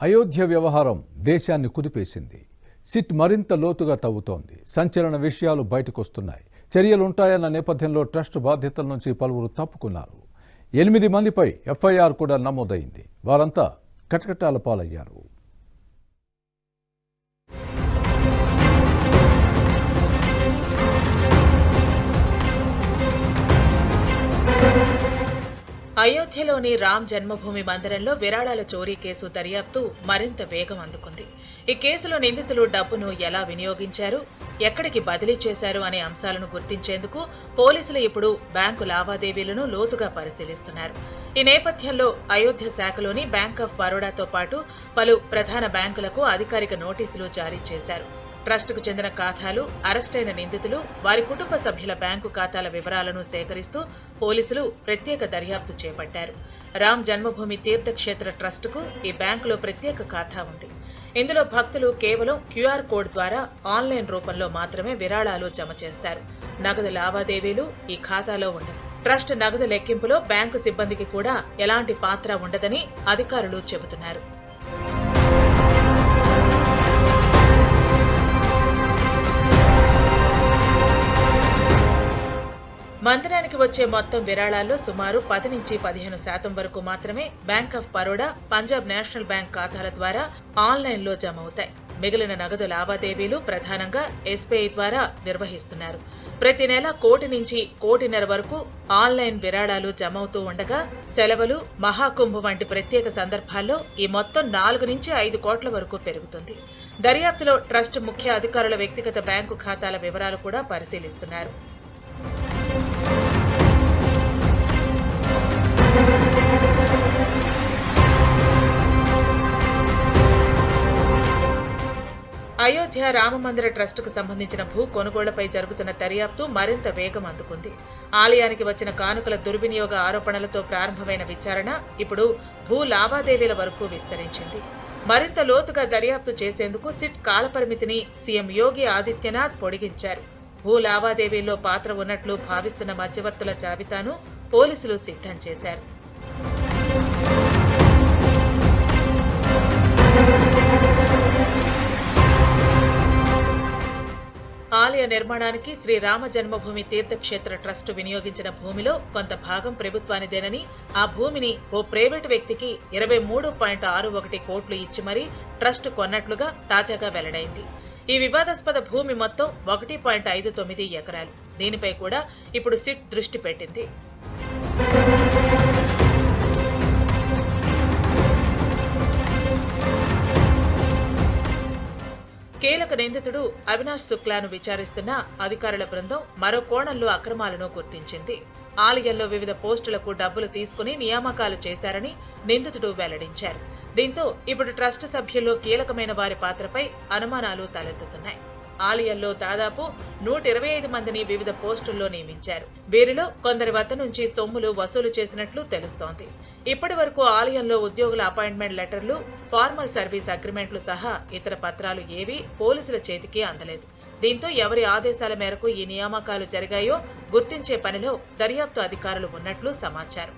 అయోధ్య వ్యవహారం దేశాన్ని కుదిపేసింది. సిట్ మరింత లోతుగా తవ్వుతోంది. సంచలన విషయాలు బయటకొస్తున్నాయి. చర్యలుంటాయన్న నేపథ్యంలో ట్రస్ట్ బాధ్యతల నుంచి పలువురు తప్పుకున్నారు. 8 మందిపై ఎఫ్ఐఆర్ కూడా నమోదైంది. వారంతా కటకటాల పాలయ్యారు. అయోధ్యలోని రామ్ జన్మభూమి మందిరంలో విరాళాల చోరీ కేసు దర్యాప్తు మరింత వేగం అందుకుంది. ఈ కేసులో నిందితులు డబ్బును ఎలా వినియోగించారు, ఎక్కడికి బదిలీ చేశారు అనే అంశాలను గుర్తించేందుకు పోలీసులు ఇప్పుడు బ్యాంకు లావాదేవీలను లోతుగా పరిశీలిస్తున్నారు. ఈ నేపథ్యంలో అయోధ్య శాఖలోని బ్యాంక్ ఆఫ్ బరోడాతో పాటు పలు ప్రధాన బ్యాంకులకు అధికారిక నోటీసులు జారీ చేశారు. ట్రస్టుకు చెందిన ఖాతాలు, అరెస్టైన నిందితులు, వారి కుటుంబ సభ్యుల బ్యాంకు ఖాతాల వివరాలను సేకరిస్తూ పోలీసులు ప్రత్యేక దర్యాప్తు చేపట్టారు. రామ్ జన్మభూమి తీర్థక్షేత్ర ట్రస్టుకు ఈ బ్యాంకులో ప్రత్యేక ఖాతా ఉంది. ఇందులో భక్తులు కేవలం క్యూఆర్ కోడ్ ద్వారా ఆన్లైన్ రూపంలో మాత్రమే విరాళాలు జమ చేస్తారు. నగదు లావాదేవీలు ఈ ఖాతాలో ఉండవు. ట్రస్ట్ నగదు లెక్కింపులో బ్యాంకు సిబ్బందికి కూడా ఎలాంటి పాత్ర ఉండదని అధికారులు చెబుతున్నారు. మందిరానికి వచ్చే మొత్తం విరాళాల్లో సుమారు 10 నుంచి 15% వరకు మాత్రమే bank of Baroda, Punjab national bank ఖాతాల ద్వారా ఆన్లైన్లో జమ అవుతాయి. మిగిలిన నగదు లావాదేవీలు ప్రధానంగా ఎస్బీఐ ద్వారా నిర్వహిస్తున్నారు. ప్రతి నెల 1 కోటి నుంచి 1.5 కోటి వరకు ఆన్లైన్ విరాళాలు జమ అవుతూ ఉండగా సెలవులు, మహాకుంభ వంటి ప్రత్యేక సందర్భాల్లో ఈ మొత్తం 4 నుంచి 5 కోట్ల వరకు పెరుగుతుంది. దర్యాప్తులో ట్రస్ట్ ముఖ్య అధికారుల వ్యక్తిగత బ్యాంకు ఖాతాల వివరాలు కూడా పరిశీలిస్తున్నారు. అయోధ్య రామమందిర ట్రస్టుకు సంబంధించిన భూ కొనుగోళ్లపై జరుగుతున్న దర్యాప్తు మరింత వేగం అందుకుంది. ఆలయానికి వచ్చిన కానుకల దుర్వినియోగ ఆరోపణలతో ప్రారంభమైన విచారణ ఇప్పుడు భూ లావాదేవీల వరకు విస్తరించింది. మరింత లోతుగా దర్యాప్తు చేసేందుకు సిట్ కాలపరిమితిని సీఎం యోగి ఆదిత్యనాథ్ పొడిగించారు. భూ లావాదేవీల్లో పాత్ర ఉన్నట్లు భావిస్తున్న మధ్యవర్తుల జాబితాను పోలీసులు సిద్ధం చేశారు. ఆలయ నిర్మాణానికి శ్రీ రామ జన్మభూమి తీర్థక్షేత్ర ట్రస్టు వినియోగించిన భూమిలో కొంత భాగం ప్రభుత్వానిదేనని, ఆ భూమిని ఓ ప్రైవేటు వ్యక్తికి 23.61 కోట్లు ఇచ్చి మరీ ట్రస్టు కొన్నట్లుగా తాజాగా వెల్లడైంది. ఈ వివాదాస్పద భూమి మొత్తం 1.59 ఎకరాలు. దీనిపై కూడా ఇప్పుడు సిట్ దృష్టి పెట్టింది. కీలక నిందితుడు అవినాష్ శుక్లాను విచారిస్తున్న అధికారుల బృందం మరో కోణంలో అక్రమాలను గుర్తించింది. ఆలయంలో వివిధ పోస్టులకు డబ్బులు తీసుకుని నియామకాలు చేశారని నిందితుడు వెల్లడించారు. దీంతో ఇప్పుడు ట్రస్ట్ సభ్యుల్లో కీలకమైన వారి పాత్రపై అనుమానాలు తలెత్తుతున్నాయి. ఆలయంలో దాదాపు 125 మందిని వివిధ పోస్టుల్లో నియమించారు. వీరిలో కొందరి వద్ద నుంచి సొమ్ములు వసూలు చేసినట్లు తెలుస్తోంది. ఇప్పటి వరకు ఆలయంలో ఉద్యోగుల అపాయింట్మెంట్ లెటర్లు, ఫార్మల్ సర్వీస్ అగ్రిమెంట్లు సహా ఇతర పత్రాలు ఏవీ పోలీసుల చేతికి అందలేదు. దీంతో ఎవరి ఆదేశాల మేరకు ఈ నియామకాలు జరిగాయో గుర్తించే పనిలో దర్యాప్తు అధికారులు ఉన్నట్లు సమాచారం.